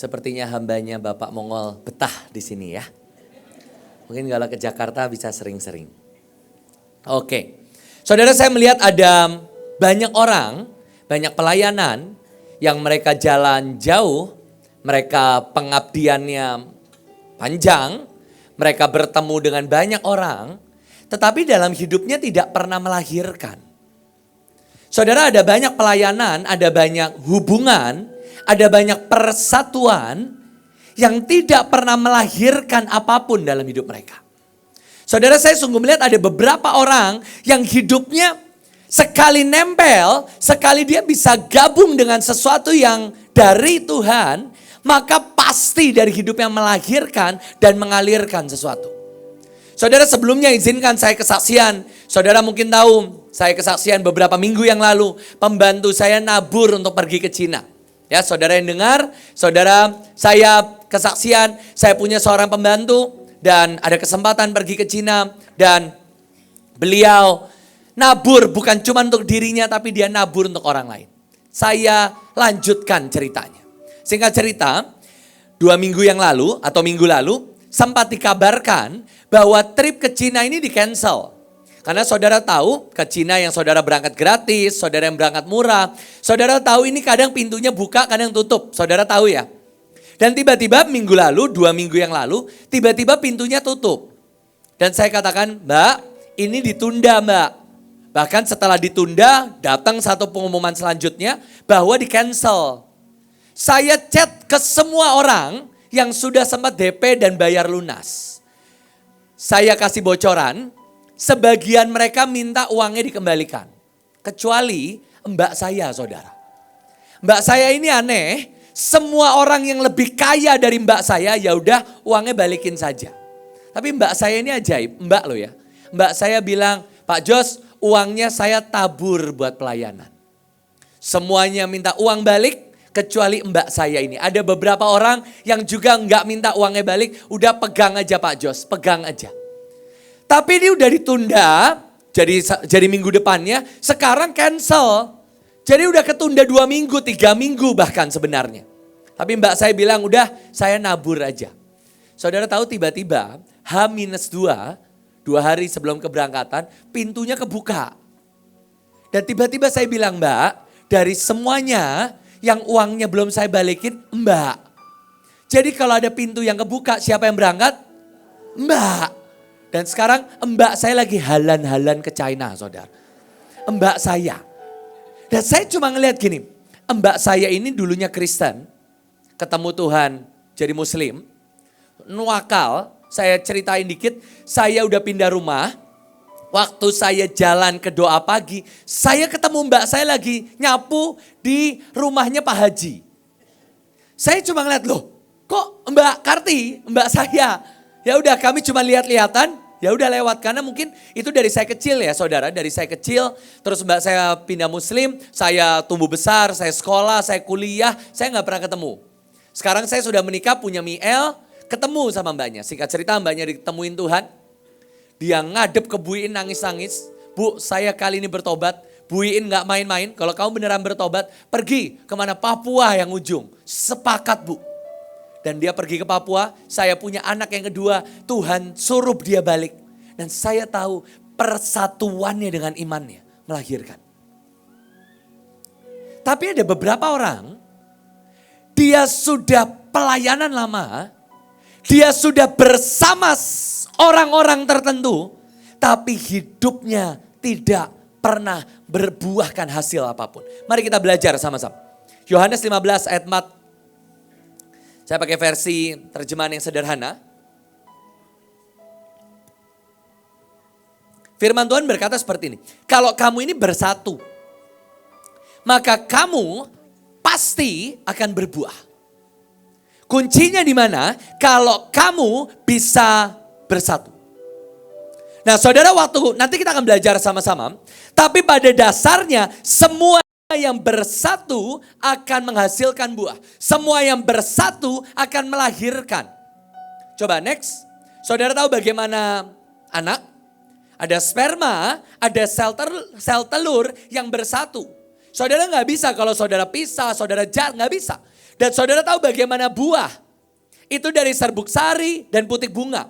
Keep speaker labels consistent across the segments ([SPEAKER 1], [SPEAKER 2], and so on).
[SPEAKER 1] Sepertinya hambanya Bapak Mongol betah di sini ya. Mungkin kalau ke Jakarta bisa sering-sering. Oke. Saudara, saya melihat ada banyak orang, banyak pelayanan yang mereka jalan jauh, mereka pengabdiannya panjang, mereka bertemu dengan banyak orang, tetapi dalam hidupnya tidak pernah melahirkan. Saudara, ada banyak pelayanan, ada banyak hubungan, ada banyak persatuan yang tidak pernah melahirkan apapun dalam hidup mereka. Saudara, saya sungguh melihat ada beberapa orang yang hidupnya sekali nempel, sekali dia bisa gabung dengan sesuatu yang dari Tuhan, maka pasti dari hidupnya melahirkan dan mengalirkan sesuatu. Saudara, sebelumnya izinkan saya kesaksian. Saudara mungkin tahu, saya kesaksian beberapa minggu yang lalu, pembantu saya nabur untuk pergi ke Cina. Ya, saudara yang dengar, saudara, saya kesaksian, saya punya seorang pembantu dan ada kesempatan pergi ke Cina dan beliau nabur bukan cuma untuk dirinya tapi dia nabur untuk orang lain. Saya lanjutkan ceritanya. Singkat cerita, 2 minggu yang lalu atau minggu lalu sempat dikabarkan bahwa trip ke Cina ini di-cancel. Karena saudara tahu ke Cina yang saudara berangkat gratis, saudara yang berangkat murah. Saudara tahu ini kadang pintunya buka, kadang tutup. Saudara tahu ya. Dan tiba-tiba minggu lalu, 2 minggu yang lalu, tiba-tiba pintunya tutup. Dan saya katakan, Mbak, ini ditunda Mbak. Bahkan setelah ditunda, datang satu pengumuman selanjutnya bahwa di-cancel. Saya chat ke semua orang yang sudah sempat DP dan bayar lunas. Saya kasih bocoran, sebagian mereka minta uangnya dikembalikan. Kecuali mbak saya, saudara. Mbak saya ini aneh, semua orang yang lebih kaya dari mbak saya, ya udah uangnya balikin saja. Tapi mbak saya ini ajaib, mbak loh ya. Mbak saya bilang, Pak Jos, uangnya saya tabur buat pelayanan. Semuanya minta uang balik, kecuali mbak saya ini. Ada beberapa orang yang juga nggak minta uangnya balik, udah pegang aja Pak Jos, pegang aja. Tapi ini udah ditunda, jadi minggu depannya, sekarang cancel. Jadi udah ketunda 2 minggu, 3 minggu bahkan sebenarnya. Tapi mbak saya bilang udah saya nabur aja. Saudara tahu tiba-tiba H-2, 2 hari sebelum keberangkatan, pintunya kebuka. Dan tiba-tiba saya bilang, Mbak, dari semuanya yang uangnya belum saya balikin, Mbak. Jadi kalau ada pintu yang kebuka, siapa yang berangkat? Mbak. Dan sekarang mbak saya lagi halan-halan ke China, saudara. Mbak saya. Dan saya cuma ngelihat gini, mbak saya ini dulunya Kristen, ketemu Tuhan jadi Muslim, nuakal, saya ceritain dikit, saya udah pindah rumah, waktu saya jalan ke doa pagi, saya ketemu mbak saya lagi nyapu di rumahnya Pak Haji. Saya cuma ngeliat, loh kok Mbak Karti, mbak saya, ya udah kami cuma lihat-lihatan, ya udah lewat. Karena mungkin itu dari saya kecil ya saudara, dari saya kecil, terus mbak saya pindah Muslim, saya tumbuh besar, saya sekolah, saya kuliah, saya gak pernah ketemu. Sekarang saya sudah menikah, punya Miel, ketemu sama mbaknya. Singkat cerita mbaknya ditemuin Tuhan. Dia ngadep ke Bu Iin nangis-nangis. Bu, saya kali ini bertobat. Bu Iin gak main-main. Kalau kamu beneran bertobat, pergi kemana? Papua yang ujung. Sepakat Bu. Dan dia pergi ke Papua. Saya punya anak yang kedua. Tuhan suruh dia balik. Dan saya tahu persatuannya dengan imannya melahirkan. Tapi ada beberapa orang. Dia sudah pelayanan lama. Dia sudah bersama orang-orang tertentu, tapi hidupnya tidak pernah berbuahkan hasil apapun. Mari kita belajar sama-sama. Yohanes 15 ayat 4. Saya pakai versi terjemahan yang sederhana. Firman Tuhan berkata seperti ini. Kalau kamu ini bersatu, maka kamu pasti akan berbuah. Kuncinya di mana? Kalau kamu bisa bersatu. Nah saudara, waktu nanti kita akan belajar sama-sama. Tapi pada dasarnya semua yang bersatu akan menghasilkan buah. Semua yang bersatu akan melahirkan. Coba next. Saudara tahu bagaimana anak? Ada sperma, ada sel telur yang bersatu. Saudara gak bisa kalau saudara pisah, saudara jar, gak bisa. Dan saudara tahu bagaimana buah? Itu dari serbuk sari dan putik bunga.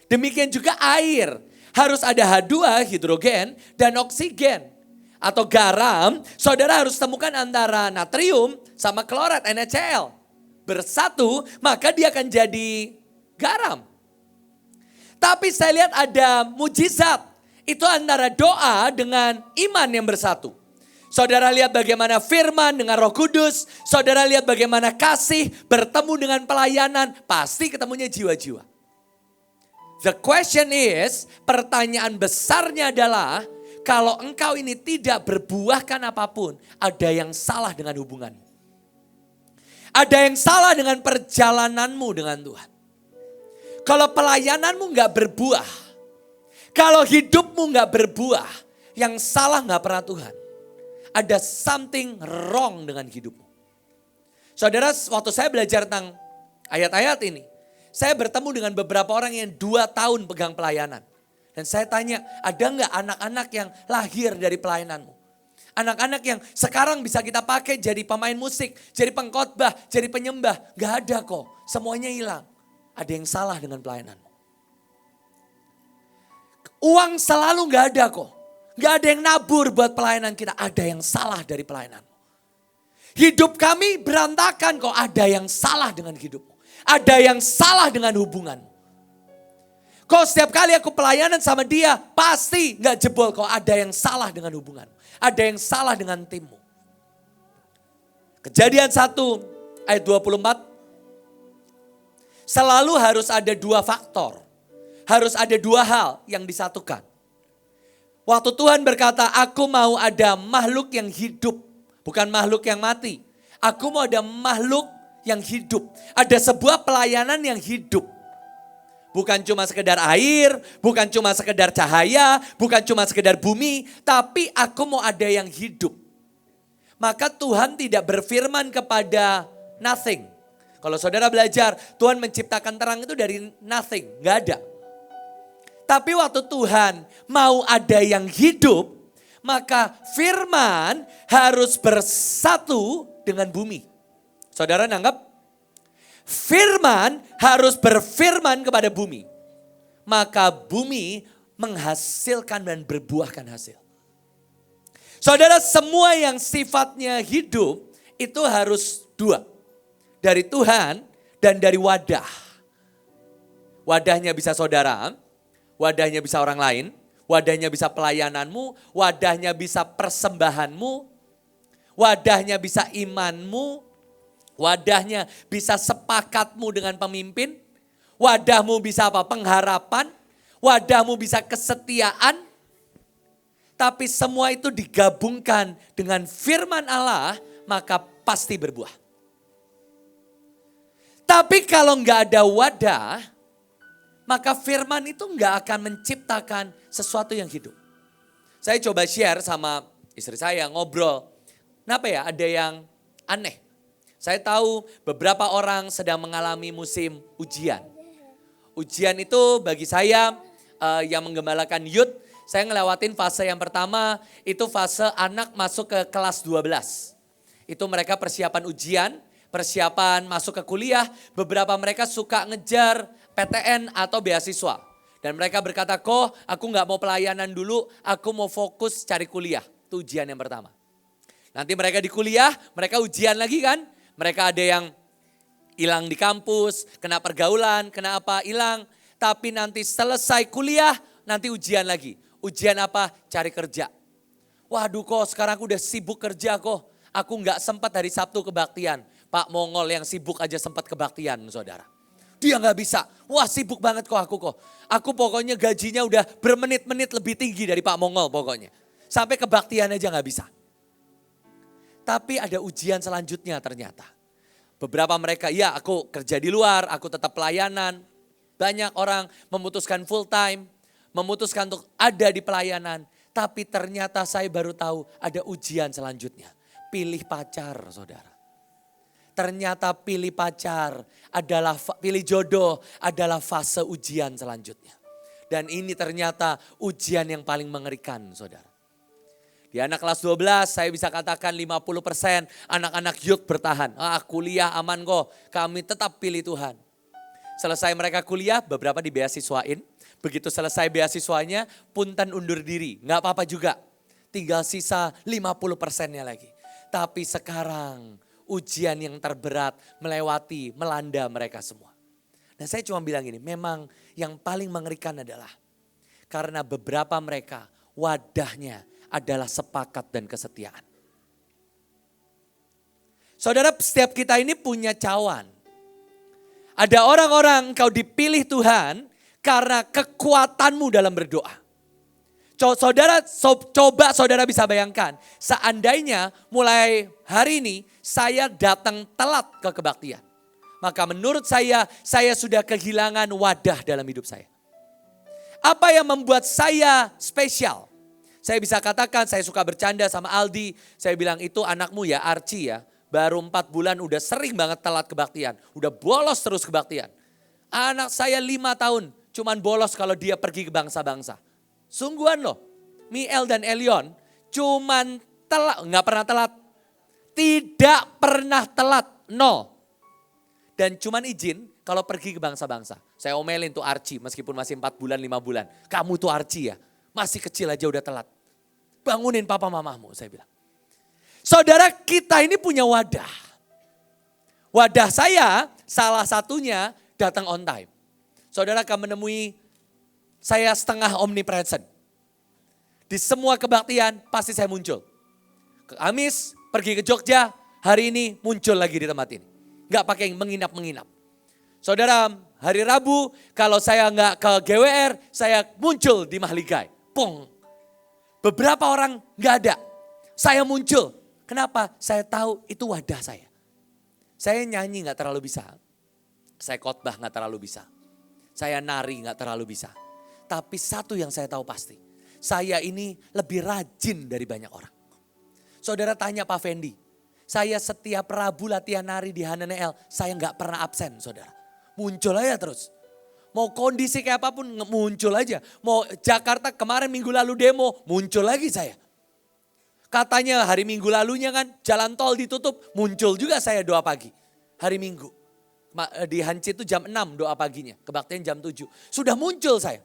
[SPEAKER 1] Demikian juga air. Harus ada H2, hidrogen, dan oksigen. Atau garam, saudara harus temukan antara natrium sama klorat, NaCl. Bersatu, maka dia akan jadi garam. Tapi saya lihat ada mujizat. Itu antara doa dengan iman yang bersatu. Saudara lihat bagaimana firman dengan Roh Kudus. Saudara lihat bagaimana kasih bertemu dengan pelayanan. Pasti ketemunya jiwa-jiwa. The question is, pertanyaan besarnya adalah, kalau engkau ini tidak berbuahkan apapun, ada yang salah dengan hubunganmu. Ada yang salah dengan perjalananmu dengan Tuhan. Kalau pelayananmu gak berbuah, kalau hidupmu gak berbuah, yang salah gak pernah Tuhan. Ada something wrong dengan hidupmu. Saudara, waktu saya belajar tentang ayat-ayat ini, saya bertemu dengan beberapa orang yang 2 tahun pegang pelayanan. Dan saya tanya, ada nggak anak-anak yang lahir dari pelayananmu? Anak-anak yang sekarang bisa kita pakai jadi pemain musik, jadi pengkhotbah, jadi penyembah. Gak ada kok, semuanya hilang. Ada yang salah dengan pelayananmu. Uang selalu gak ada kok. Gak ada yang nabur buat pelayanan kita. Ada yang salah dari pelayananmu. Hidup kami berantakan kok. Ada yang salah dengan hidupmu. Ada yang salah dengan hubunganmu. Kok setiap kali aku pelayanan sama dia pasti gak jebol kok. Ada yang salah dengan hubunganmu. Ada yang salah dengan timmu. Kejadian 1 ayat 24. Selalu harus ada 2 faktor. Harus ada 2 hal yang disatukan. Waktu Tuhan berkata, aku mau ada makhluk yang hidup, bukan makhluk yang mati. Aku mau ada makhluk yang hidup. Ada sebuah pelayanan yang hidup. Bukan cuma sekedar air, bukan cuma sekedar cahaya, bukan cuma sekedar bumi, tapi aku mau ada yang hidup. Maka Tuhan tidak berfirman kepada nothing. Kalau saudara belajar, Tuhan menciptakan terang itu dari nothing, gak ada. Tapi waktu Tuhan mau ada yang hidup, maka firman harus bersatu dengan bumi. Saudara nanggap? Firman harus berfirman kepada bumi. Maka bumi menghasilkan dan berbuahkan hasil. Saudara, semua yang sifatnya hidup itu harus 2. Dari Tuhan dan dari wadah. Wadahnya bisa saudara. Wadahnya bisa orang lain, wadahnya bisa pelayananmu, wadahnya bisa persembahanmu, wadahnya bisa imanmu, wadahnya bisa sepakatmu dengan pemimpin, wadahmu bisa apa? Pengharapan, wadahmu bisa kesetiaan. Tapi semua itu digabungkan dengan firman Allah, maka pasti berbuah. Tapi kalau enggak ada wadah, maka firman itu enggak akan menciptakan sesuatu yang hidup. Saya coba share sama istri saya, ngobrol. Kenapa ya ada yang aneh? Saya tahu beberapa orang sedang mengalami musim ujian. Ujian itu bagi saya yang menggembalakan youth, saya ngelewatin fase yang pertama, itu fase anak masuk ke kelas 12. Itu mereka persiapan ujian, persiapan masuk ke kuliah, beberapa mereka suka ngejar PTN atau beasiswa. Dan mereka berkata, kok aku gak mau pelayanan dulu, aku mau fokus cari kuliah. Itu ujian yang pertama. Nanti mereka di kuliah, mereka ujian lagi kan. Mereka ada yang hilang di kampus, kena pergaulan, kena apa, hilang. Tapi nanti selesai kuliah, nanti ujian lagi. Ujian apa? Cari kerja. Waduh kok sekarang aku udah sibuk kerja kok. Aku gak sempat hari Sabtu kebaktian. Pak Mongol yang sibuk aja sempat kebaktian saudara. Dia gak bisa. Wah sibuk banget kok aku kok. Aku pokoknya gajinya udah bermenit-menit lebih tinggi dari Pak Mongol pokoknya. Sampai kebaktian aja gak bisa. Tapi ada ujian selanjutnya ternyata. Beberapa mereka, ya aku kerja di luar, aku tetap pelayanan. Banyak orang memutuskan full time, memutuskan untuk ada di pelayanan. Tapi ternyata saya baru tahu ada ujian selanjutnya. Pilih pacar saudara. Ternyata pilih pacar adalah, pilih jodoh adalah fase ujian selanjutnya. Dan ini ternyata ujian yang paling mengerikan saudara. Di Di anak kelas 12 saya bisa katakan 50% anak-anak youth bertahan. Kuliah aman kok, kami tetap pilih Tuhan. Selesai mereka kuliah, beberapa dibeasiswain. Begitu selesai beasiswanya, punten undur diri. Nggak apa-apa juga. Tinggal sisa 50%-nya lagi. Tapi sekarang ujian yang terberat melanda mereka semua. Nah saya cuma bilang gini, memang yang paling mengerikan adalah karena beberapa mereka wadahnya adalah sepakat dan kesetiaan. Saudara, setiap kita ini punya cawan. Ada orang-orang engkau dipilih Tuhan karena kekuatanmu dalam berdoa. Coba saudara bisa bayangkan, seandainya mulai hari ini saya datang telat ke kebaktian. Maka menurut saya sudah kehilangan wadah dalam hidup saya. Apa yang membuat saya spesial? Saya bisa katakan, saya suka bercanda sama Aldi. Saya bilang, itu anakmu ya, Archie ya. Baru 4 bulan udah sering banget telat kebaktian. Udah bolos terus kebaktian. Anak saya 5 tahun, cuman bolos kalau dia pergi ke bangsa-bangsa. Sungguhan loh, Miel dan Elion cuman telat, nggak pernah telat. Tidak pernah telat, 0. Dan cuman izin kalau pergi ke bangsa-bangsa. Saya omelin tuh Archie meskipun masih 4 bulan, 5 bulan. Kamu tuh Archie ya, masih kecil aja udah telat. Bangunin papa mamahmu, saya bilang. Saudara, kita ini punya wadah. Wadah saya salah satunya datang on time. Saudara akan menemui saya setengah omnipresent. Di semua kebaktian pasti saya muncul. Ke Kamis, pergi ke Jogja, hari ini muncul lagi di tempat ini. Gak pakai menginap-menginap. Saudara, hari Rabu kalau saya gak ke GWR, saya muncul di Mahligai. Pong. Beberapa orang gak ada. Saya muncul. Kenapa? Saya tahu itu wadah saya. Saya nyanyi gak terlalu bisa. Saya khotbah gak terlalu bisa. Saya nari gak terlalu bisa. Tapi satu yang saya tahu pasti. Saya ini lebih rajin dari banyak orang. Saudara tanya Pak Fendi. Saya setiap Rabu latihan nari di Hananel, saya gak pernah absen saudara. Muncul aja terus. Mau kondisi kayak apapun muncul aja. Mau Jakarta kemarin minggu lalu demo, muncul lagi saya. Katanya hari minggu lalunya kan jalan tol ditutup, muncul juga saya doa pagi. Hari minggu. Di Hanci itu jam 6 doa paginya, kebaktian jam 7. Sudah muncul saya.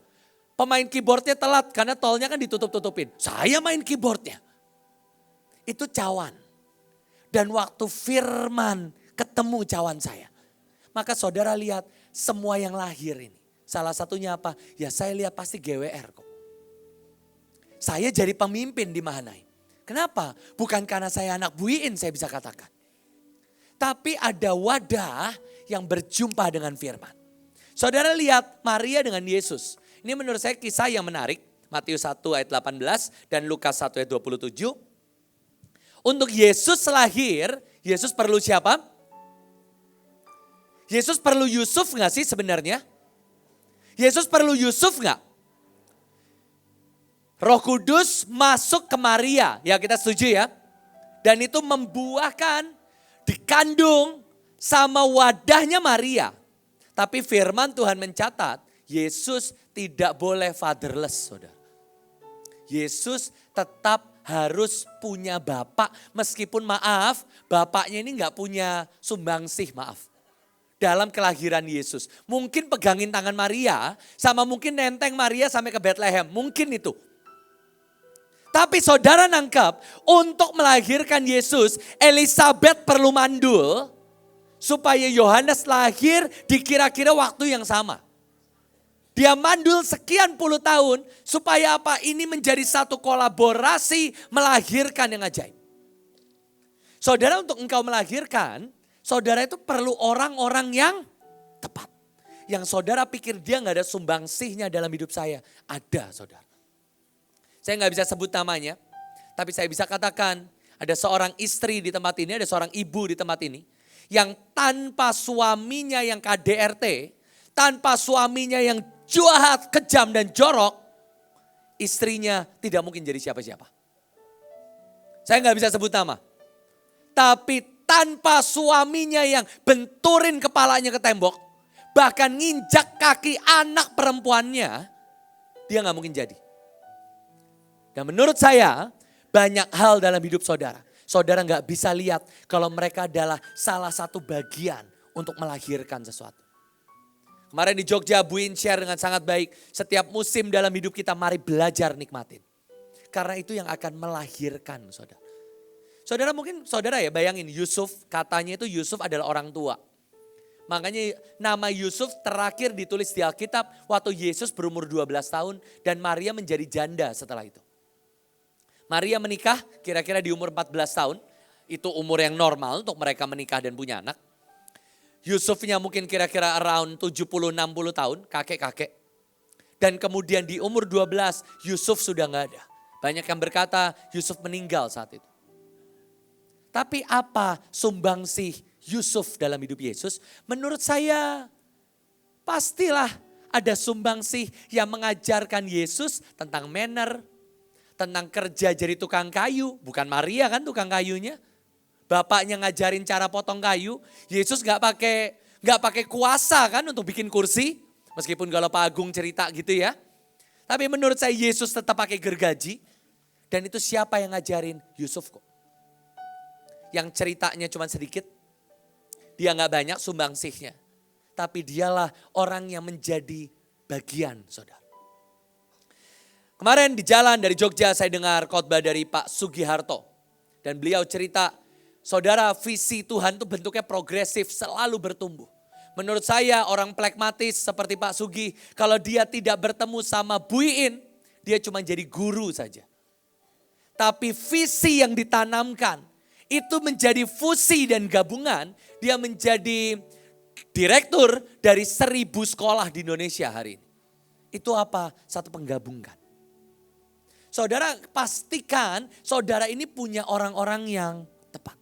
[SPEAKER 1] Pemain keyboardnya telat karena tolnya kan ditutup-tutupin. Saya main keyboardnya. Itu cawan. Dan waktu firman ketemu cawan saya. Maka saudara lihat semua yang lahir ini. Salah satunya apa? Ya saya lihat pasti GWR kok. Saya jadi pemimpin di Mahanaim. Kenapa? Bukan karena saya anak buiin saya bisa katakan. Tapi ada wadah yang berjumpa dengan firman. Saudara lihat Maria dengan Yesus. Ini menurut saya kisah yang menarik. Matius 1 ayat 18 dan Lukas 1 ayat 27. Untuk Yesus lahir, Yesus perlu siapa? Yesus perlu Yusuf gak sih sebenarnya? Yesus perlu Yusuf gak? Roh Kudus masuk ke Maria, ya kita setuju ya. Dan itu membuahkan, dikandung sama wadahnya Maria. Tapi firman Tuhan mencatat, Yesus tidak boleh fatherless saudara. Yesus tetap harus punya bapak, meskipun maaf, bapaknya ini gak punya sumbangsih, maaf. Dalam kelahiran Yesus. Mungkin pegangin tangan Maria, sama mungkin nenteng Maria sampai ke Bethlehem, mungkin itu. Tapi saudara nangkap, untuk melahirkan Yesus, Elizabeth perlu mandul, supaya Yohanes lahir di kira-kira waktu yang sama. Dia mandul sekian puluh tahun supaya apa? Ini menjadi satu kolaborasi melahirkan yang ajaib. Saudara, untuk engkau melahirkan, saudara itu perlu orang-orang yang tepat. Yang saudara pikir dia gak ada sumbangsihnya dalam hidup saya. Ada saudara. Saya gak bisa sebut namanya, tapi saya bisa katakan ada seorang istri di tempat ini, ada seorang ibu di tempat ini. Yang tanpa suaminya yang KDRT, tanpa suaminya yang jahat, kejam dan jorok, istrinya tidak mungkin jadi siapa-siapa. Saya gak bisa sebut nama. Tapi tanpa suaminya yang benturin kepalanya ke tembok, bahkan nginjak kaki anak perempuannya, dia gak mungkin jadi. Dan menurut saya, banyak hal dalam hidup saudara. Saudara nggak bisa lihat kalau mereka adalah salah satu bagian untuk melahirkan sesuatu. Kemarin di Jogja, Bu In share dengan sangat baik. Setiap musim dalam hidup kita mari belajar nikmatin. Karena itu yang akan melahirkan saudara. Saudara mungkin saudara ya bayangin Yusuf, katanya itu Yusuf adalah orang tua. Makanya nama Yusuf terakhir ditulis di Alkitab waktu Yesus berumur 12 tahun dan Maria menjadi janda setelah itu. Maria menikah kira-kira di umur 14 tahun. Itu umur yang normal untuk mereka menikah dan punya anak. Yusufnya mungkin kira-kira around 70-60 tahun, kakek-kakek. Dan kemudian di umur 12 Yusuf sudah gak ada. Banyak yang berkata Yusuf meninggal saat itu. Tapi apa sumbangsih Yusuf dalam hidup Yesus? Menurut saya pastilah ada sumbangsih yang mengajarkan Yesus tentang manner, tentang kerja jadi tukang kayu. Bukan Maria kan tukang kayunya. Bapaknya ngajarin cara potong kayu. Yesus gak pakai kuasa kan untuk bikin kursi. Meskipun kalau Pak Agung cerita gitu ya. Tapi menurut saya Yesus tetap pakai gergaji. Dan itu siapa yang ngajarin? Yusuf kok. Yang ceritanya cuma sedikit. Dia gak banyak sumbangsihnya. Tapi dialah orang yang menjadi bagian saudara. Kemarin di jalan dari Jogja saya dengar khotbah dari Pak Sugiharto. Dan beliau cerita, saudara visi Tuhan itu bentuknya progresif, selalu bertumbuh. Menurut saya orang pragmatis seperti Pak Sugi, kalau dia tidak bertemu sama Bu Iin, dia cuma jadi guru saja. Tapi visi yang ditanamkan, itu menjadi fusi dan gabungan, dia menjadi direktur dari 1000 sekolah di Indonesia hari ini. Itu apa? Satu penggabungan. Saudara pastikan saudara ini punya orang-orang yang tepat.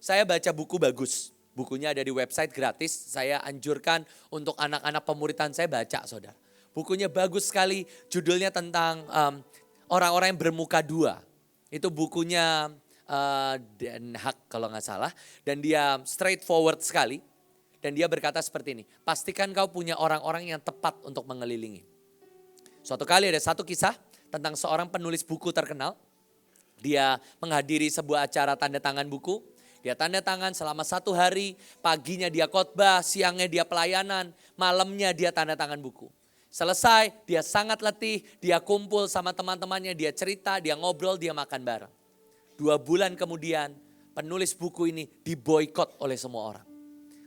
[SPEAKER 1] Saya baca buku bagus. Bukunya ada di website gratis. Saya anjurkan untuk anak-anak pemuritan saya baca saudara. Bukunya bagus sekali. Judulnya tentang orang-orang yang bermuka dua. Itu bukunya Den Haag kalau nggak salah. Dan dia straightforward sekali. Dan dia berkata seperti ini. Pastikan kau punya orang-orang yang tepat untuk mengelilingi. Suatu kali ada satu kisah tentang seorang penulis buku terkenal. Dia menghadiri sebuah acara tanda tangan buku. Dia tanda tangan selama 1 hari. Paginya dia khotbah, siangnya dia pelayanan, malamnya dia tanda tangan buku. Selesai, dia sangat letih, dia kumpul sama teman-temannya, dia cerita, dia ngobrol, dia makan bareng. 2 bulan kemudian penulis buku ini diboikot oleh semua orang.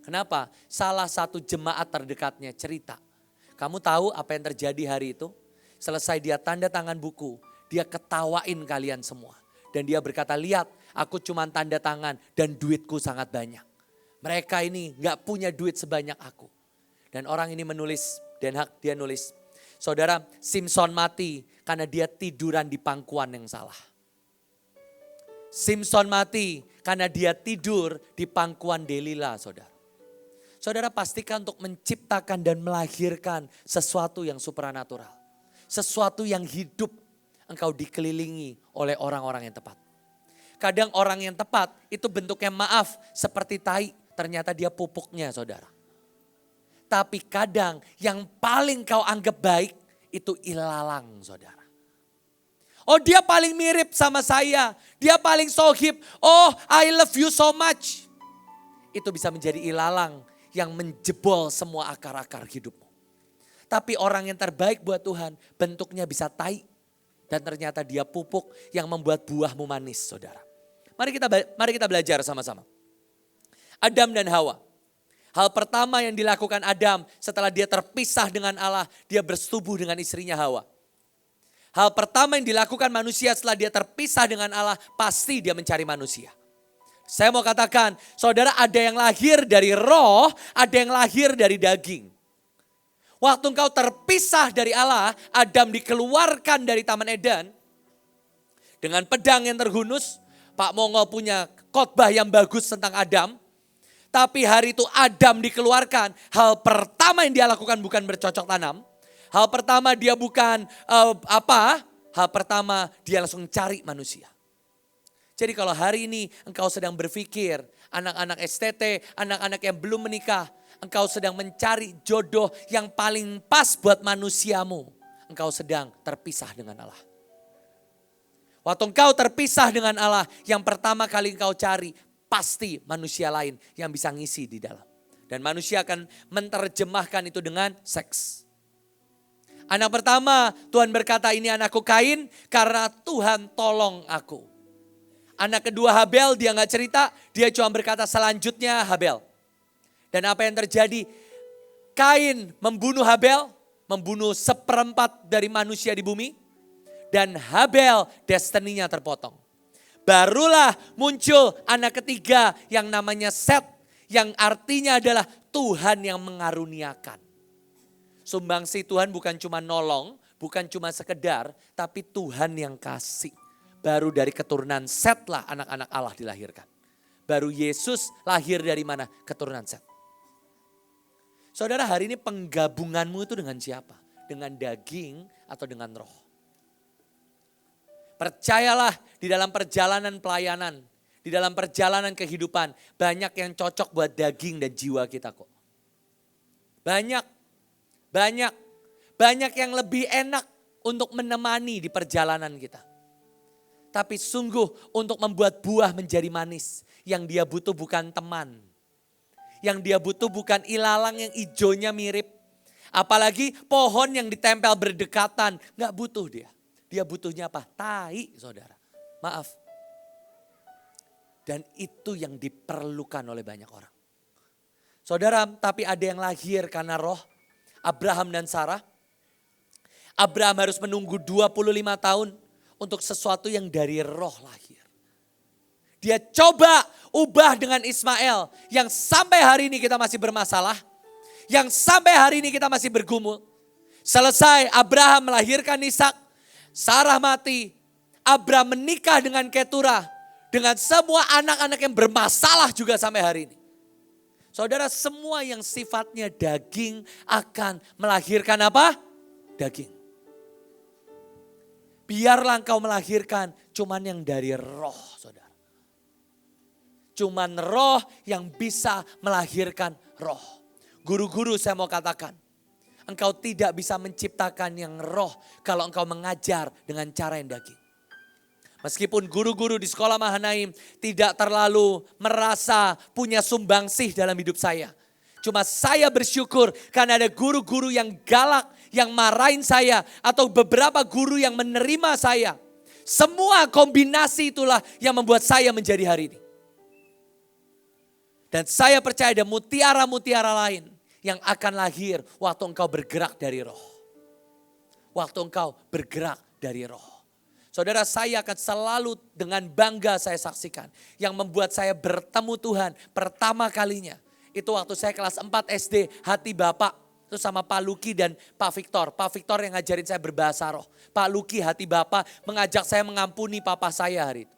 [SPEAKER 1] Kenapa? Salah satu jemaat terdekatnya cerita. Kamu tahu apa yang terjadi hari itu? Selesai dia tanda tangan buku, dia ketawain kalian semua. Dan dia berkata, lihat aku cuma tanda tangan dan duitku sangat banyak. Mereka ini gak punya duit sebanyak aku. Dan orang ini menulis, Den Haag dia nulis, saudara Simpson mati karena dia tiduran di pangkuan yang salah. Simpson mati karena dia tidur di pangkuan Delila saudara. Saudara pastikan untuk menciptakan dan melahirkan sesuatu yang supranatural. Sesuatu yang hidup, engkau dikelilingi oleh orang-orang yang tepat. Kadang orang yang tepat itu bentuknya maaf seperti tai, ternyata dia pupuknya saudara. Tapi kadang yang paling kau anggap baik itu ilalang saudara. Oh dia paling mirip sama saya, dia paling sohib, oh I love you so much. Itu bisa menjadi ilalang yang menjebol semua akar-akar hidupmu. Tapi orang yang terbaik buat Tuhan bentuknya bisa tai. Dan ternyata dia pupuk yang membuat buahmu manis saudara. Mari kita belajar sama-sama. Adam dan Hawa. Hal pertama yang dilakukan Adam setelah dia terpisah dengan Allah. Dia bersetubuh dengan istrinya Hawa. Hal pertama yang dilakukan manusia setelah dia terpisah dengan Allah. Pasti dia mencari manusia. Saya mau katakan saudara ada yang lahir dari roh. Ada yang lahir dari daging. Waktu engkau terpisah dari Allah, Adam dikeluarkan dari Taman Eden. Dengan pedang yang terhunus, Pak Mongol punya khotbah yang bagus tentang Adam. Tapi hari itu Adam dikeluarkan, hal pertama yang dia lakukan bukan bercocok tanam. Hal pertama dia bukan hal pertama dia langsung cari manusia. Jadi kalau hari ini engkau sedang berpikir, anak-anak STT, anak-anak yang belum menikah, engkau sedang mencari jodoh yang paling pas buat manusiamu. Engkau sedang terpisah dengan Allah. Waktu engkau terpisah dengan Allah, yang pertama kali engkau cari pasti manusia lain yang bisa ngisi di dalam. Dan manusia akan menerjemahkan itu dengan seks. Anak pertama Tuhan berkata, ini anakku Kain karena Tuhan tolong aku. Anak kedua Habel, dia gak cerita, dia cuma berkata selanjutnya Habel. Dan apa yang terjadi? Kain membunuh Habel, membunuh 1/4 dari manusia di bumi. Dan Habel destininya terpotong. Barulah muncul anak ketiga yang namanya Set. Yang artinya adalah Tuhan yang mengaruniakan. Sumbangsi Tuhan bukan cuma nolong, bukan cuma sekedar, tapi Tuhan yang kasih. Baru dari keturunan Set lah anak-anak Allah dilahirkan. Baru Yesus lahir dari mana? Keturunan Set. Saudara, hari ini penggabunganmu itu dengan siapa? Dengan daging atau dengan roh? Percayalah, di dalam perjalanan pelayanan, di dalam perjalanan kehidupan, banyak yang cocok buat daging dan jiwa kita kok. Banyak yang lebih enak untuk menemani di perjalanan kita. Tapi sungguh untuk membuat buah menjadi manis, yang dia butuh bukan teman. Yang dia butuh bukan ilalang yang ijonya mirip. Apalagi pohon yang ditempel berdekatan, gak butuh dia. Dia butuhnya apa? Tai, saudara. Maaf. Dan itu yang diperlukan oleh banyak orang. Saudara, tapi ada yang lahir karena roh. Abraham dan Sarah. Abraham harus menunggu 25 tahun untuk sesuatu yang dari roh lahir. Dia coba ubah dengan Ismail. Yang sampai hari ini kita masih bermasalah. Yang sampai hari ini kita masih bergumul. Selesai Abraham melahirkan Ishak. Sarah mati, Abraham menikah dengan Keturah, dengan semua anak-anak yang bermasalah juga sampai hari ini. Saudara, semua yang sifatnya daging akan melahirkan apa? Daging. Biarlah engkau melahirkan cuman yang dari roh, saudara. Cuman roh yang bisa melahirkan roh. Guru-guru saya mau katakan, engkau tidak bisa menciptakan yang roh kalau engkau mengajar dengan cara yang daging. Meskipun guru-guru di sekolah Mahanaim tidak terlalu merasa punya sumbangsih dalam hidup saya. Cuma saya bersyukur karena ada guru-guru yang galak, yang marahin saya. Atau beberapa guru yang menerima saya. Semua kombinasi itulah yang membuat saya menjadi hari ini. Dan saya percaya ada mutiara-mutiara lain yang akan lahir waktu engkau bergerak dari roh. Waktu engkau bergerak dari roh. Saudara, saya akan selalu dengan bangga saya saksikan. Yang membuat saya bertemu Tuhan pertama kalinya. Itu waktu saya kelas 4 SD, hati Bapak. Itu sama Pak Luki dan Pak Victor. Pak Victor yang ngajarin saya berbahasa roh. Pak Luki hati Bapak mengajak saya mengampuni papa saya hari itu.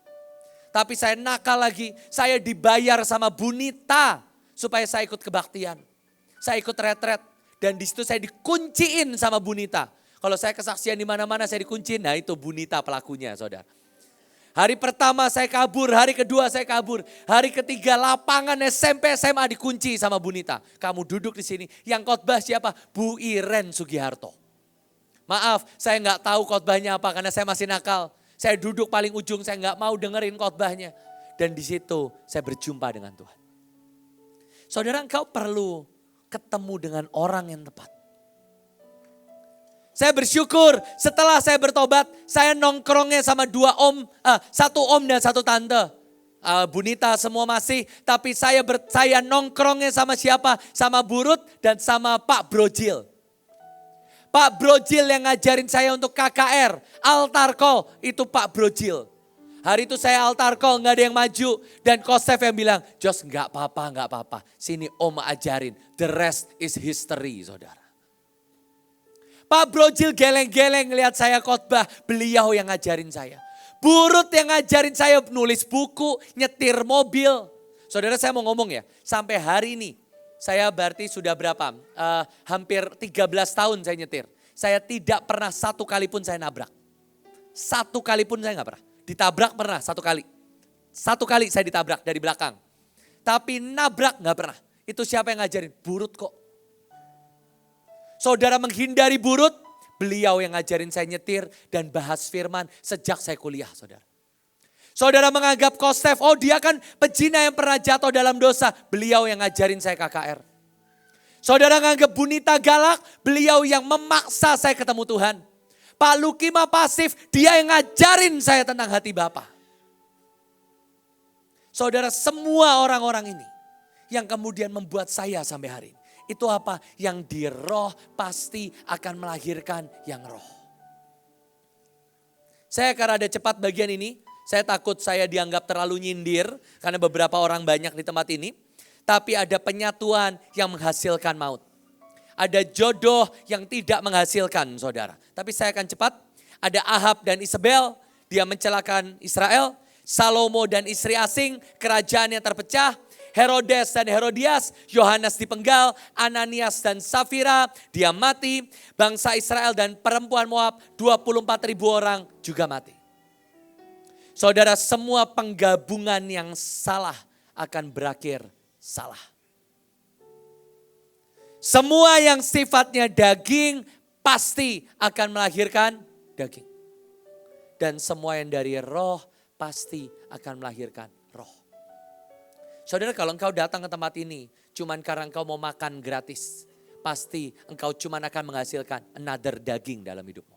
[SPEAKER 1] Tapi saya nakal lagi, saya dibayar sama Bunita supaya saya ikut kebaktian. Saya ikut retret dan di situ saya dikunciin sama Bunita. Kalau saya kesaksian di mana-mana saya dikunciin, nah itu Bunita pelakunya, saudara. Hari pertama saya kabur, hari kedua saya kabur, hari ketiga lapangan SMP SMA dikunci sama Bunita. Kamu duduk di sini, yang khotbah siapa? Bu Iren Sugiharto. Maaf, saya nggak tahu khotbahnya apa karena saya masih nakal. Saya duduk paling ujung, saya nggak mau dengerin khotbahnya. Dan di situ saya berjumpa dengan Tuhan. Saudara, engkau perlu ketemu dengan orang yang tepat. Saya bersyukur setelah saya bertobat, saya nongkrongnya sama satu om dan satu tante. Bunita semua masih, tapi saya nongkrongnya sama siapa? Sama Burut dan sama Pak Brojil. Pak Brojil yang ngajarin saya untuk KKR, altar call, itu Pak Brojil. Hari itu saya altar call, gak ada yang maju. Dan Kosef yang bilang, Jos gak apa-apa. Sini om ajarin, the rest is history, saudara. Pak Brojil geleng-geleng lihat saya khotbah, beliau yang ngajarin saya. Burut yang ngajarin saya nulis buku, nyetir mobil. Saudara, saya mau ngomong ya, sampai hari ini, saya berarti sudah berapa? Hampir 13 tahun saya nyetir. Saya tidak pernah satu kali pun saya nabrak. Satu kali pun saya gak pernah. Ditabrak pernah satu kali. Satu kali saya ditabrak dari belakang. Tapi nabrak gak pernah. Itu siapa yang ngajarin? Burut kok. Saudara menghindari Burut, Beliau yang ngajarin saya nyetir dan bahas firman sejak saya kuliah, saudara. Saudara menganggap Kostef, oh dia kan pezina yang pernah jatuh dalam dosa. Beliau yang ngajarin saya KKR. Saudara menganggap Bunita galak, beliau yang memaksa saya ketemu Tuhan. Pak Luki mah pasif, dia yang ngajarin saya tentang hati Bapa. Saudara, semua orang-orang ini yang kemudian membuat saya sampai hari ini. Itu apa? Yang di roh pasti akan melahirkan yang roh. Saya akan ada cepat bagian ini. Saya takut saya dianggap terlalu nyindir karena beberapa orang banyak di tempat ini. Tapi ada penyatuan yang menghasilkan maut. Ada jodoh yang tidak menghasilkan, saudara. Tapi saya akan cepat. Ada Ahab dan Isabel, dia mencelakan Israel. Salomo dan istri asing, kerajaan yang terpecah. Herodes dan Herodias, Yohanes dipenggal, Ananias dan Safira, dia mati. Bangsa Israel dan perempuan Moab, 24.000 orang juga mati. Saudara, semua penggabungan yang salah akan berakhir salah. Semua yang sifatnya daging pasti akan melahirkan daging. Dan semua yang dari roh pasti akan melahirkan roh. Saudara, kalau engkau datang ke tempat ini cuman karena engkau mau makan gratis, pasti engkau cuman akan menghasilkan another daging dalam hidupmu.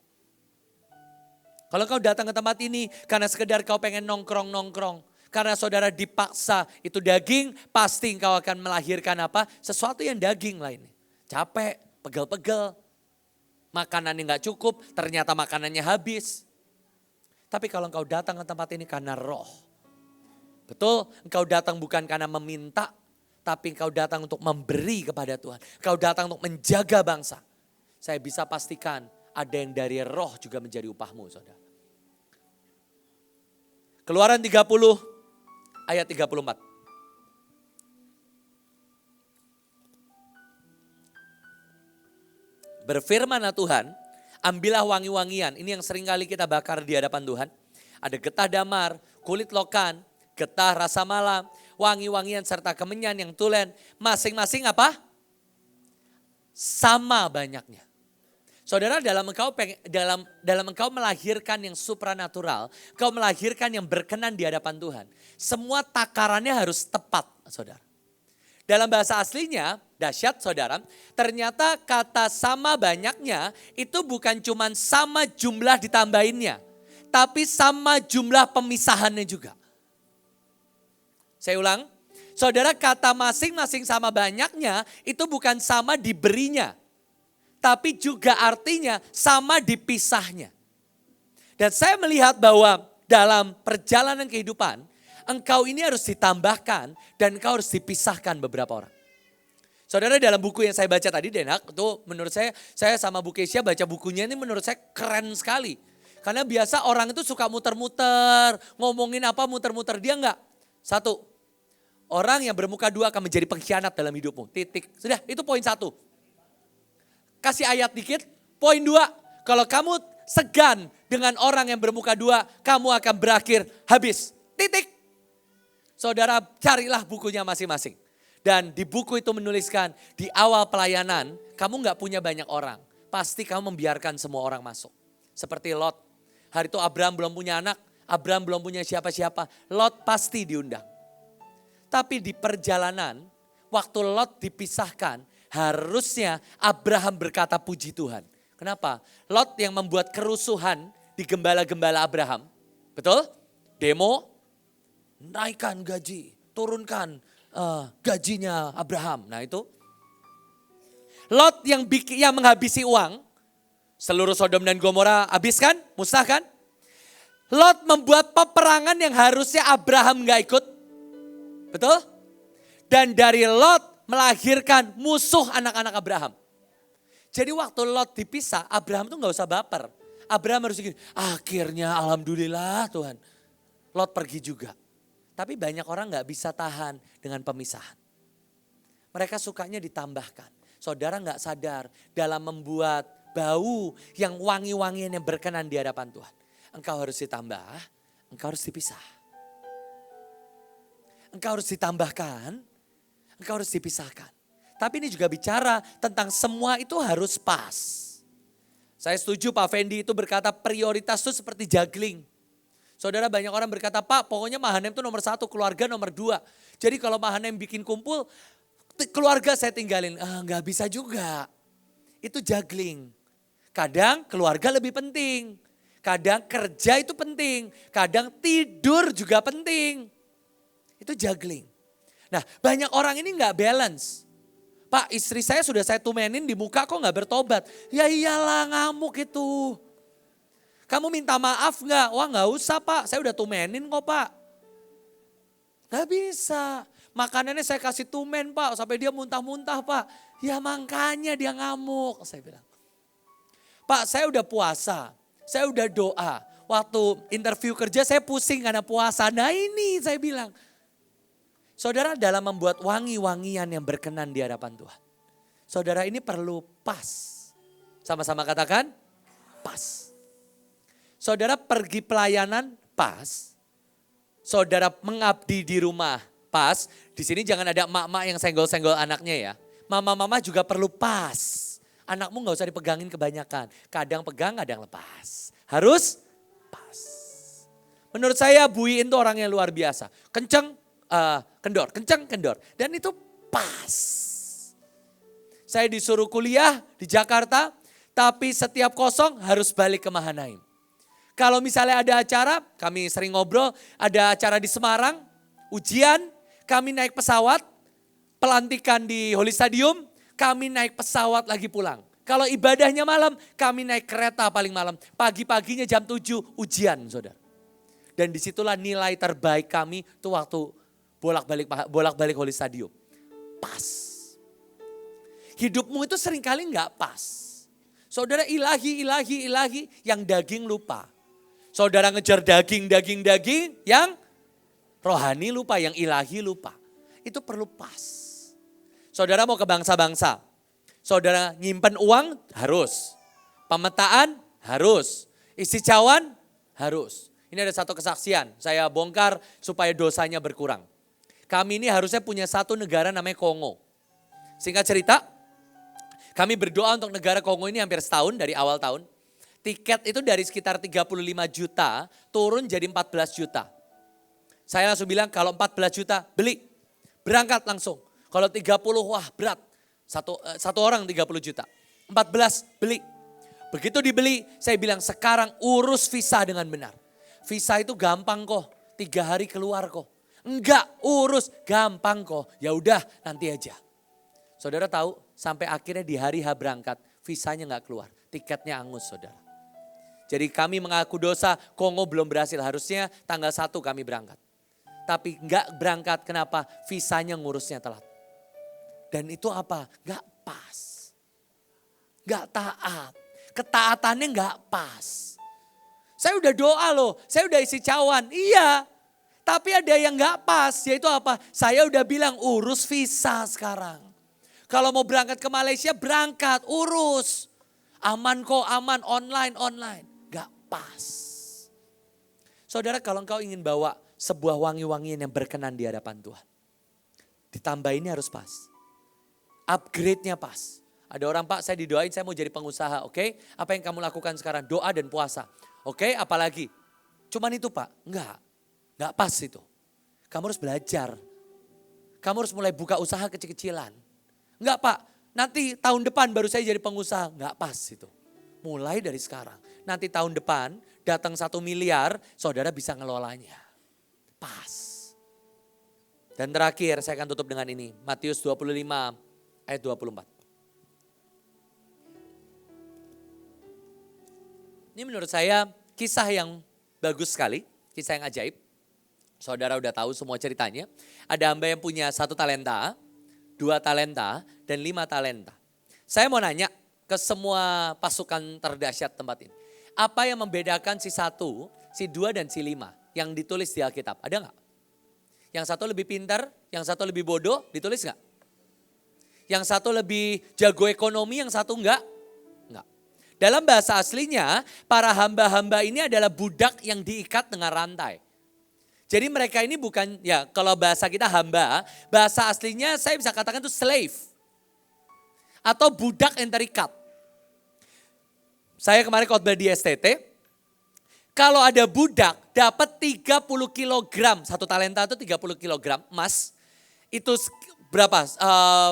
[SPEAKER 1] Kalau engkau datang ke tempat ini karena sekedar kau pengen nongkrong-nongkrong, karena saudara dipaksa itu daging, pasti engkau akan melahirkan apa? Sesuatu yang daging lainnya. Capek, pegel-pegel, makanannya gak cukup, ternyata makanannya habis. Tapi kalau engkau datang ke tempat ini karena roh. Betul, engkau datang bukan karena meminta, tapi engkau datang untuk memberi kepada Tuhan. Engkau datang untuk menjaga bangsa. Saya bisa pastikan ada yang dari roh juga menjadi upahmu, saudara. Keluaran 30 ayat 34. Berfirmanlah Tuhan, ambillah wangi-wangian. Ini yang sering kali kita bakar di hadapan Tuhan. Ada getah damar, kulit lokan, getah rasa mala, wangi-wangian serta kemenyan yang tulen. Masing-masing apa? Sama banyaknya. Saudara, dalam engkau melahirkan yang supranatural, engkau melahirkan yang berkenan di hadapan Tuhan. Semua takarannya harus tepat, saudara. Dalam bahasa aslinya, dahsyat saudara, ternyata kata sama banyaknya itu bukan cuma sama jumlah ditambahinnya, tapi sama jumlah pemisahannya juga. Saya ulang, saudara, kata masing-masing sama banyaknya itu bukan sama diberinya, tapi juga artinya sama dipisahnya. Dan saya melihat bahwa dalam perjalanan kehidupan, engkau ini harus ditambahkan dan engkau harus dipisahkan beberapa orang. Saudara, dalam buku yang saya baca tadi, Denak, itu menurut saya sama Bu Kesia baca bukunya ini menurut saya keren sekali. Karena biasa orang itu suka muter-muter, ngomongin apa muter-muter, dia enggak. Satu, orang yang bermuka dua akan menjadi pengkhianat dalam hidupmu, titik. Sudah, itu poin satu. Kasih ayat dikit, poin dua, kalau kamu segan dengan orang yang bermuka dua, kamu akan berakhir habis, titik. Saudara, carilah bukunya masing-masing. Dan di buku itu menuliskan, di awal pelayanan, kamu gak punya banyak orang. Pasti kamu membiarkan semua orang masuk. Seperti Lot, hari itu Abraham belum punya anak, Abraham belum punya siapa-siapa, Lot pasti diundang. Tapi di perjalanan, waktu Lot dipisahkan, harusnya Abraham berkata puji Tuhan. Kenapa? Lot yang membuat kerusuhan di gembala-gembala Abraham. Betul? Demo, naikkan gaji, turunkan gajinya Abraham. Nah itu. Lot yang menghabisi uang, seluruh Sodom dan Gomora habiskan, musnahkan. Lot membuat peperangan yang harusnya Abraham gak ikut. Betul? Dan dari Lot melahirkan musuh anak-anak Abraham. Jadi waktu Lot dipisah, Abraham tuh gak usah baper. Abraham harus gini, akhirnya alhamdulillah Tuhan. Lot pergi juga. Tapi banyak orang gak bisa tahan dengan pemisahan. Mereka sukanya ditambahkan. Saudara gak sadar dalam membuat bau yang wangi-wangian yang berkenan di hadapan Tuhan. Engkau harus ditambah, engkau harus dipisah. Engkau harus ditambahkan, engkau harus dipisahkan. Tapi ini juga bicara tentang semua itu harus pas. Saya setuju Pak Fendi itu berkata prioritas itu seperti juggling. Saudara, banyak orang berkata, Pak pokoknya Mahanem itu nomor 1, keluarga nomor 2. Jadi kalau Mahanem bikin kumpul, keluarga saya tinggalin. Nggak bisa juga. Itu juggling. Kadang keluarga lebih penting. Kadang kerja itu penting. Kadang tidur juga penting. Itu juggling. Nah, banyak orang ini nggak balance. Pak, istri saya sudah saya tumenin di muka kok nggak bertobat. Ya iyalah, ngamuk itu. Kamu minta maaf nggak? Wah nggak usah Pak, saya udah tumenin kok Pak. Nggak bisa. Makanannya saya kasih tumen Pak, sampai dia muntah-muntah Pak. Ya makanya dia ngamuk, saya bilang. Pak, saya udah puasa, saya udah doa. Waktu interview kerja saya pusing karena puasa. Nah ini saya bilang. Saudara, dalam membuat wangi-wangian yang berkenan di hadapan Tuhan. Saudara, ini perlu pas. Sama-sama katakan, pas. Saudara pergi pelayanan, pas. Saudara mengabdi di rumah, pas. Di sini jangan ada emak-emak yang senggol-senggol anaknya ya. Mama-mama juga perlu pas. Anakmu gak usah dipegangin kebanyakan. Kadang pegang, kadang lepas. Harus pas. Menurut saya Bui itu orang yang luar biasa. Kenceng, kendor, kenceng, kendor. Dan itu pas. Saya disuruh kuliah di Jakarta, tapi setiap kosong harus balik ke Mahanaim. Kalau misalnya ada acara, kami sering ngobrol, ada acara di Semarang, ujian, kami naik pesawat, pelantikan di Holy Stadium, kami naik pesawat lagi pulang. Kalau ibadahnya malam, kami naik kereta paling malam. Pagi-paginya jam 7, ujian saudara. Dan disitulah nilai terbaik kami itu waktu bolak-balik Holy Stadium. Pas. Hidupmu itu seringkali enggak pas. Saudara ilahi yang daging lupa. Saudara ngejar daging, yang rohani lupa, yang ilahi lupa. Itu perlu pas. Saudara mau ke bangsa-bangsa. Saudara nyimpen uang harus. Pemetaan harus. Isi cawan harus. Ini ada satu kesaksian, saya bongkar supaya dosanya berkurang. Kami ini harusnya punya satu negara namanya Kongo. Singkat cerita, kami berdoa untuk negara Kongo ini hampir setahun dari awal tahun. Tiket itu dari sekitar 35 juta turun jadi 14 juta. Saya langsung bilang kalau 14 juta beli, berangkat langsung. Kalau 30 wah berat, satu orang 30 juta. 14 beli. Begitu dibeli saya bilang sekarang urus visa dengan benar. Visa itu gampang kok, 3 hari keluar kok. Enggak, urus gampang kok. Ya udah, nanti aja. Saudara tahu, sampai akhirnya di hari H berangkat, visanya enggak keluar. Tiketnya angus, saudara. Jadi kami mengaku dosa, Kongo belum berhasil. Harusnya tanggal 1 kami berangkat. Tapi enggak berangkat, kenapa? Visanya ngurusnya telat. Dan itu apa? Enggak pas. Enggak taat. Ketaatannya enggak pas. Saya udah doa loh, saya udah isi cawan. Iya, tapi ada yang gak pas, yaitu apa? Saya udah bilang urus visa sekarang. Kalau mau berangkat ke Malaysia, berangkat, urus. Aman kok, aman, online. Gak pas. Saudara, kalau engkau ingin bawa sebuah wangi-wangian yang berkenan di hadapan Tuhan. Ditambah ini harus pas. Upgrade-nya pas. Ada orang, Pak saya didoain saya mau jadi pengusaha, oke? Apa yang kamu lakukan sekarang? Doa dan puasa. Oke, apalagi? Cuman itu Pak? Enggak. Enggak pas itu. Kamu harus belajar. Kamu harus mulai buka usaha kecil-kecilan. Enggak Pak, nanti tahun depan baru saya jadi pengusaha. Enggak pas itu. Mulai dari sekarang. Nanti tahun depan datang 1 miliar, saudara bisa ngelolanya. Pas. Dan terakhir saya akan tutup dengan ini. Matius 25 ayat 24. Ini menurut saya kisah yang bagus sekali, kisah yang ajaib. Saudara udah tahu semua ceritanya. Ada hamba yang punya 1 talenta, 2 talenta, dan 5 talenta. Saya mau nanya ke semua pasukan terdahsyat tempat ini. Apa yang membedakan si 1, si 2, dan si 5 yang ditulis di Alkitab? Ada nggak? Yang satu lebih pintar, yang satu lebih bodoh, ditulis nggak? Yang satu lebih jago ekonomi, yang satu enggak? Dalam bahasa aslinya, para hamba-hamba ini adalah budak yang diikat dengan rantai. Jadi mereka ini bukan, ya kalau bahasa kita hamba, bahasa aslinya saya bisa katakan itu slave. Atau budak yang terikat. saya kemarin khotbah di STT. Kalau ada budak dapat 30 kilogram, satu talenta itu 30 kilogram emas. Itu berapa?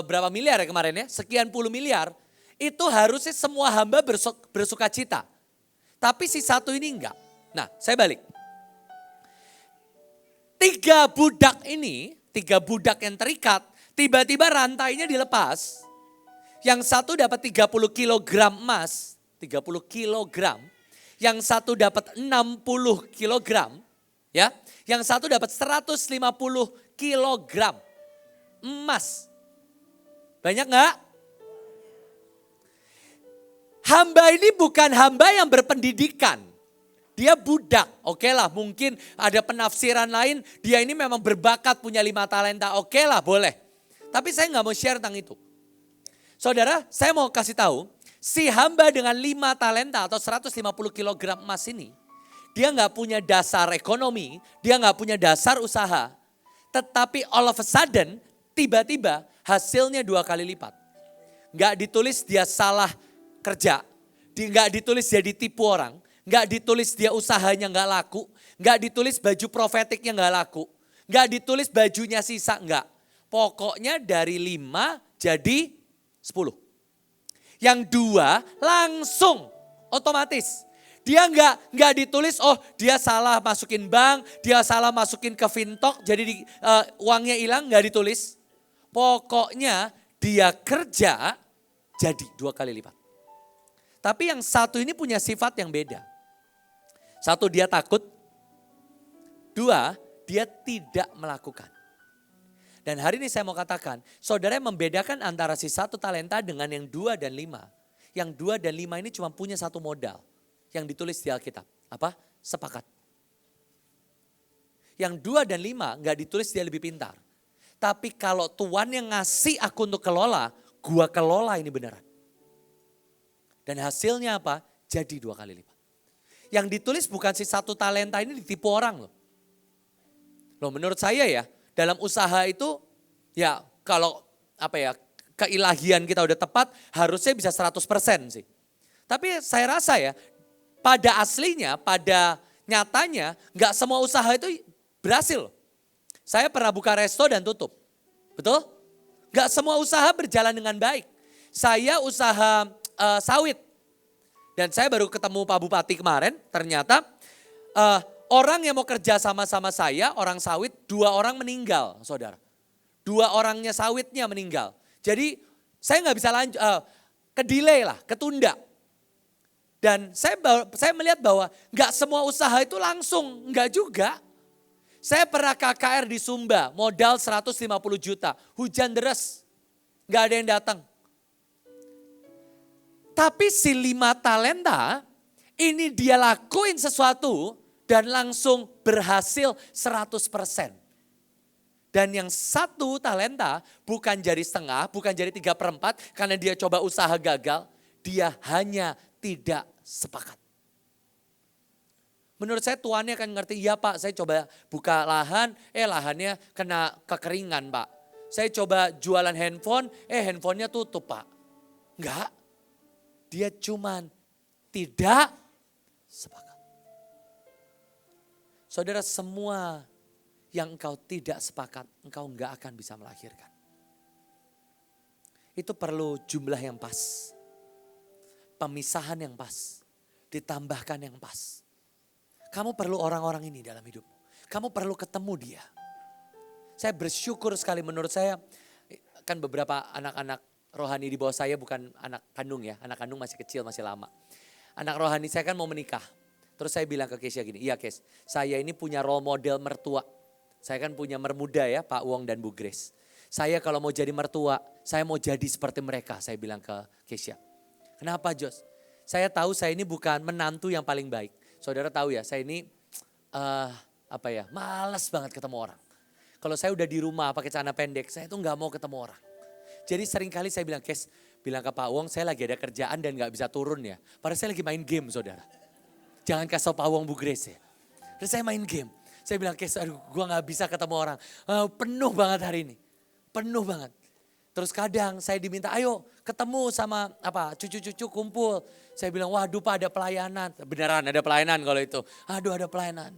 [SPEAKER 1] Berapa miliar ya kemarin ya? Sekian puluh miliar. Itu harusnya semua hamba bersuka cita. Tapi si satu ini enggak. Nah, saya balik. Tiga budak yang terikat, tiba-tiba rantainya dilepas. Yang satu dapat 30 kilogram emas, 30 kilogram. Yang satu dapat 60 kilogram, ya. Yang satu dapat 150 kilogram emas. Banyak enggak? Hamba ini bukan hamba yang berpendidikan. Dia budak, oke lah mungkin ada penafsiran lain, dia ini memang berbakat punya 5 talenta, oke lah boleh. Tapi saya nggak mau share tentang itu. Saudara, saya mau kasih tahu, si hamba dengan 5 talenta atau 150 kilogram emas ini, dia nggak punya dasar ekonomi, dia nggak punya dasar usaha. Tetapi all of a sudden, tiba-tiba hasilnya 2 kali lipat. Nggak ditulis dia salah kerja, nggak ditulis dia ditipu orang, nggak ditulis dia usahanya nggak laku, nggak ditulis baju profetiknya nggak laku, nggak ditulis bajunya sisa, nggak. Pokoknya dari 5 jadi 10. Yang 2 langsung otomatis. Dia nggak ditulis, oh dia salah masukin bank, dia salah masukin ke Fintok, jadi uangnya hilang, nggak ditulis. Pokoknya dia kerja jadi 2 kali lipat. Tapi yang satu ini punya sifat yang beda. 1, dia takut. 2, dia tidak melakukan. Dan hari ini saya mau katakan, saudara yang membedakan antara si 1 talenta dengan yang 2 dan 5. Yang 2 dan 5 ini cuma punya 1 modal. Yang ditulis di Alkitab. Apa? Sepakat. Yang 2 dan 5 gak ditulis dia lebih pintar. Tapi kalau Tuhan yang ngasih aku untuk kelola, gua kelola ini beneran. Dan hasilnya apa? Jadi 2 kali lipat. Yang ditulis bukan si 1 talenta ini ditipu orang loh. Loh menurut saya ya, dalam usaha itu ya kalau keilahian kita udah tepat harusnya bisa 100% sih. Tapi saya rasa ya pada aslinya, pada nyatanya gak semua usaha itu berhasil. Saya pernah buka resto dan tutup. Betul? Gak semua usaha berjalan dengan baik. Saya usaha sawit. Dan saya baru ketemu Pak Bupati kemarin, ternyata orang yang mau kerja sama-sama saya, orang sawit, 2 orang meninggal, saudara. 2 orangnya sawitnya meninggal. Jadi saya nggak bisa lanjut, kedelay lah, ketunda. Dan saya melihat bahwa nggak semua usaha itu langsung, nggak juga. Saya pernah KKR di Sumba, modal 150 juta, hujan deras, nggak ada yang datang. Tapi si 5 talenta ini dia lakuin sesuatu dan langsung berhasil 100%. Dan yang 1 talenta bukan jadi setengah, bukan jadi 3/4 karena dia coba usaha gagal. Dia hanya tidak sepakat. Menurut saya tuannya akan ngerti, iya Pak saya coba buka lahan, lahannya kena kekeringan Pak. Saya coba jualan handphone, handphonenya tutup Pak. Enggak. Dia cuman tidak sepakat. Saudara, semua yang engkau tidak sepakat, engkau enggak akan bisa melahirkan. Itu perlu jumlah yang pas. Pemisahan yang pas. Ditambahkan yang pas. Kamu perlu orang-orang ini dalam hidupmu. Kamu perlu ketemu dia. Saya bersyukur sekali, menurut saya kan beberapa anak-anak rohani di bawah saya bukan anak kandung ya. Anak kandung masih kecil, masih lama. Anak rohani saya kan mau menikah. Terus saya bilang ke Kesia gini, iya Kes, saya ini punya role model mertua. Saya kan punya mermuda ya, Pak Wong dan Bu Grace. Saya kalau mau jadi mertua, saya mau jadi seperti mereka, saya bilang ke Kesia. Kenapa Jos? Saya tahu saya ini bukan menantu yang paling baik. Saudara tahu ya, saya ini malas banget ketemu orang. Kalau saya udah di rumah pakai celana pendek, saya tuh gak mau ketemu orang. Jadi seringkali saya bilang, Kes, bilang ke Pak Wong, saya lagi ada kerjaan dan gak bisa turun ya. Padahal saya lagi main game saudara. Jangan kasih Pak Wong Bu Grace ya. Terus saya main game. Saya bilang, Kes, aduh gue gak bisa ketemu orang. Penuh banget hari ini. Penuh banget. Terus kadang saya diminta, ayo ketemu sama cucu-cucu kumpul. Saya bilang, waduh Pak ada pelayanan. Beneran ada pelayanan kalau itu. Aduh ada pelayanan.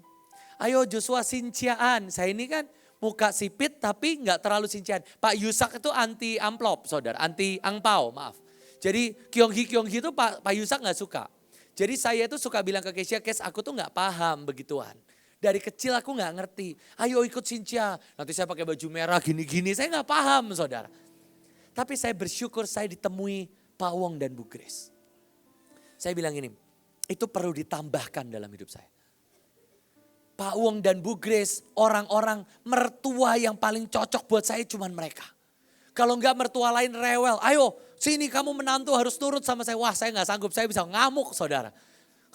[SPEAKER 1] Ayo Joshua sinciaan. Saya ini kan muka sipit tapi nggak terlalu sincian. Pak Yusak itu anti amplop saudara, anti angpau maaf. Jadi Kyonghi itu Pak Yusak nggak suka. Jadi saya itu suka bilang ke Kesia, Kes aku tuh nggak paham begituan. Dari kecil aku nggak ngerti. Ayo ikut Sincia. Nanti saya pakai baju merah gini-gini. Saya nggak paham saudara. Tapi saya bersyukur saya ditemui Pak Wong dan Bu Grace. Saya bilang ini, itu perlu ditambahkan dalam hidup saya. Pak Wong dan Bu Grace, orang-orang mertua yang paling cocok buat saya cuman mereka. Kalau enggak mertua lain rewel, ayo sini kamu menantu harus turut sama saya. Wah saya nggak sanggup, saya bisa ngamuk saudara.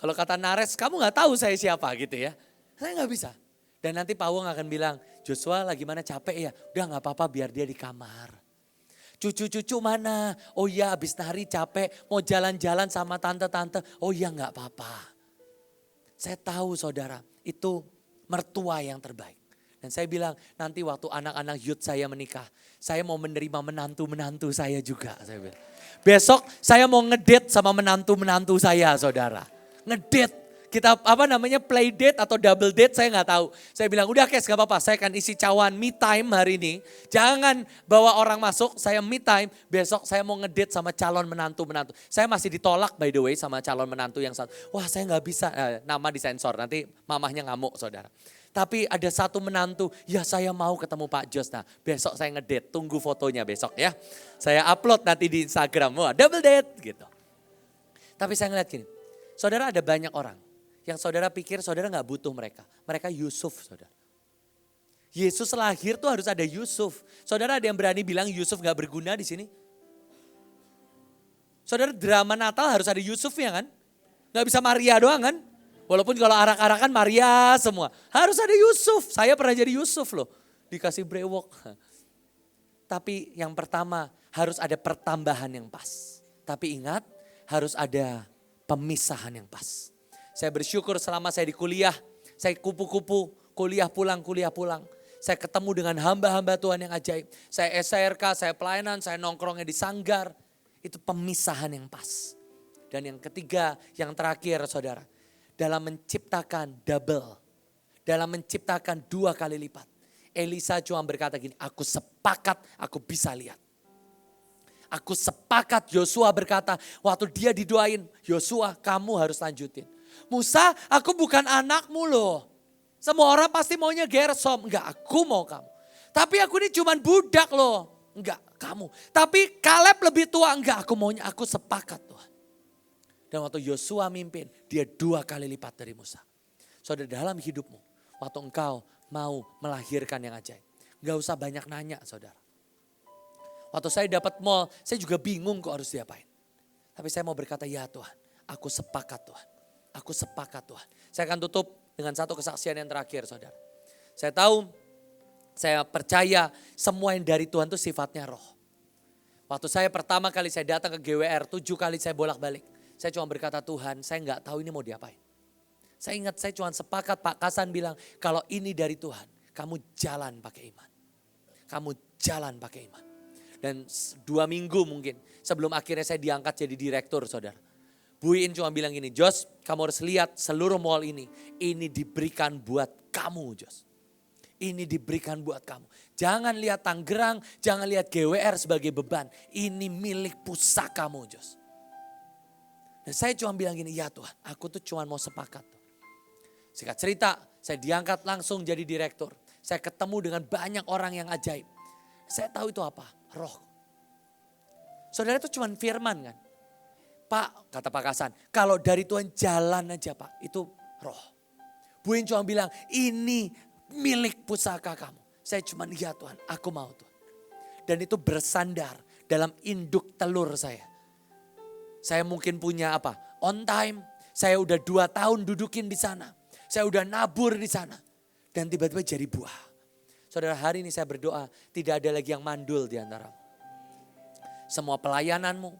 [SPEAKER 1] Kalau kata Nares, kamu nggak tahu saya siapa gitu ya. Saya nggak bisa. Dan nanti Pak Wong akan bilang, Joshua lagi mana capek ya? Udah nggak apa-apa biar dia di kamar. Cucu-cucu mana? Oh iya habis nari capek mau jalan-jalan sama tante-tante. Oh iya nggak apa-apa. Saya tahu saudara itu mertua yang terbaik. Dan saya bilang nanti waktu anak-anak youth saya menikah. Saya mau menerima menantu-menantu saya juga. Saya bilang. Besok saya mau ngedate sama menantu-menantu saya saudara. Ngedate. Kita play date atau double date saya nggak tahu. Saya bilang udah Kes gak apa-apa saya akan isi cawan me time hari ini. Jangan bawa orang masuk, saya me time. Besok saya mau ngedate sama calon menantu-menantu. Saya masih ditolak by the way sama calon menantu yang satu. Wah saya nggak bisa, nama disensor nanti mamahnya ngamuk saudara. Tapi ada satu menantu, ya saya mau ketemu Pak Jos. Nah besok saya ngedate, tunggu fotonya besok ya. Saya upload nanti di Instagram, wah double date gitu. Tapi saya ngeliat gini, saudara ada banyak orang. Yang saudara pikir saudara gak butuh mereka. Mereka Yusuf saudara. Yesus lahir tuh harus ada Yusuf. Saudara ada yang berani bilang Yusuf gak berguna di sini? Saudara drama Natal harus ada Yusufnya kan? Gak bisa Maria doang kan? Walaupun kalau arak-arakan Maria semua. Harus ada Yusuf. Saya pernah jadi Yusuf loh. Dikasih brewok. Tapi yang pertama harus ada pertambahan yang pas. Tapi ingat harus ada pemisahan yang pas. Saya bersyukur selama saya di kuliah, saya kupu-kupu, kuliah pulang. Saya ketemu dengan hamba-hamba Tuhan yang ajaib. Saya SRK, saya pelayanan, saya nongkrongnya di sanggar. Itu pemisahan yang pas. Dan yang ketiga, yang terakhir saudara. Dalam menciptakan double. Dalam menciptakan 2 kali lipat. Elisa cuma berkata gini, aku sepakat aku bisa lihat. Aku sepakat Yosua berkata, waktu dia didoain, Yosua kamu harus lanjutin. Musa, aku bukan anakmu loh. Semua orang pasti maunya Gersom. Enggak, aku mau kamu. Tapi aku ini cuman budak loh. Enggak, kamu. Tapi Kaleb lebih tua. Enggak, aku sepakat Tuhan. Dan waktu Yosua mimpin, dia 2 kali lipat dari Musa. Saudara dalam hidupmu, waktu engkau mau melahirkan yang ajaib. Enggak usah banyak nanya saudara. Waktu saya dapat mall, saya juga bingung kok harus diapain. Tapi saya mau berkata, ya Tuhan, aku sepakat Tuhan. Aku sepakat Tuhan. Saya akan tutup dengan satu kesaksian yang terakhir saudara. Saya tahu, saya percaya semua yang dari Tuhan itu sifatnya roh. Waktu saya pertama kali saya datang ke GWR, 7 kali saya bolak-balik. Saya cuma berkata Tuhan, saya nggak tahu ini mau diapain. Saya ingat saya cuma sepakat Pak Kasan bilang, kalau ini dari Tuhan, kamu jalan pakai iman. Kamu jalan pakai iman. Dan 2 minggu mungkin sebelum akhirnya saya diangkat jadi direktur saudara. Bu Iin cuma bilang gini, Jos kamu harus lihat seluruh mall ini diberikan buat kamu Jos. Ini diberikan buat kamu. Jangan lihat Tangerang, jangan lihat GWR sebagai beban. Ini milik pusakamu Jos. Dan saya cuma bilang gini, ya Tuhan aku tuh cuma mau sepakat. Singkat cerita, saya diangkat langsung jadi direktur. Saya ketemu dengan banyak orang yang ajaib. Saya tahu itu apa? Roh. Saudara itu cuma firman kan. Pak, kata Pak Kasan, kalau dari Tuhan jalan aja Pak, itu roh. Bu Iin cuma bilang, ini milik pusaka kamu. Saya cuma, ya Tuhan, aku mau Tuhan. Dan itu bersandar dalam induk telur saya. Saya mungkin punya on time, saya udah 2 tahun dudukin di sana. Saya udah nabur di sana. Dan tiba-tiba jadi buah. Saudara hari ini saya berdoa, tidak ada lagi yang mandul di antara. Semua pelayananmu,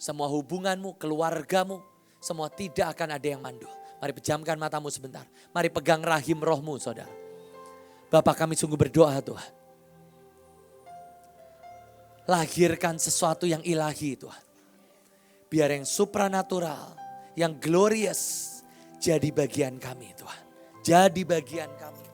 [SPEAKER 1] semua hubunganmu, keluargamu, semua tidak akan ada yang mandul. Mari pejamkan matamu sebentar. Mari pegang rahim rohmu saudara. Bapak kami sungguh berdoa Tuhan. lahirkan sesuatu yang ilahi Tuhan. Biar yang supranatural, yang glorious jadi bagian kami Tuhan. Jadi bagian kami.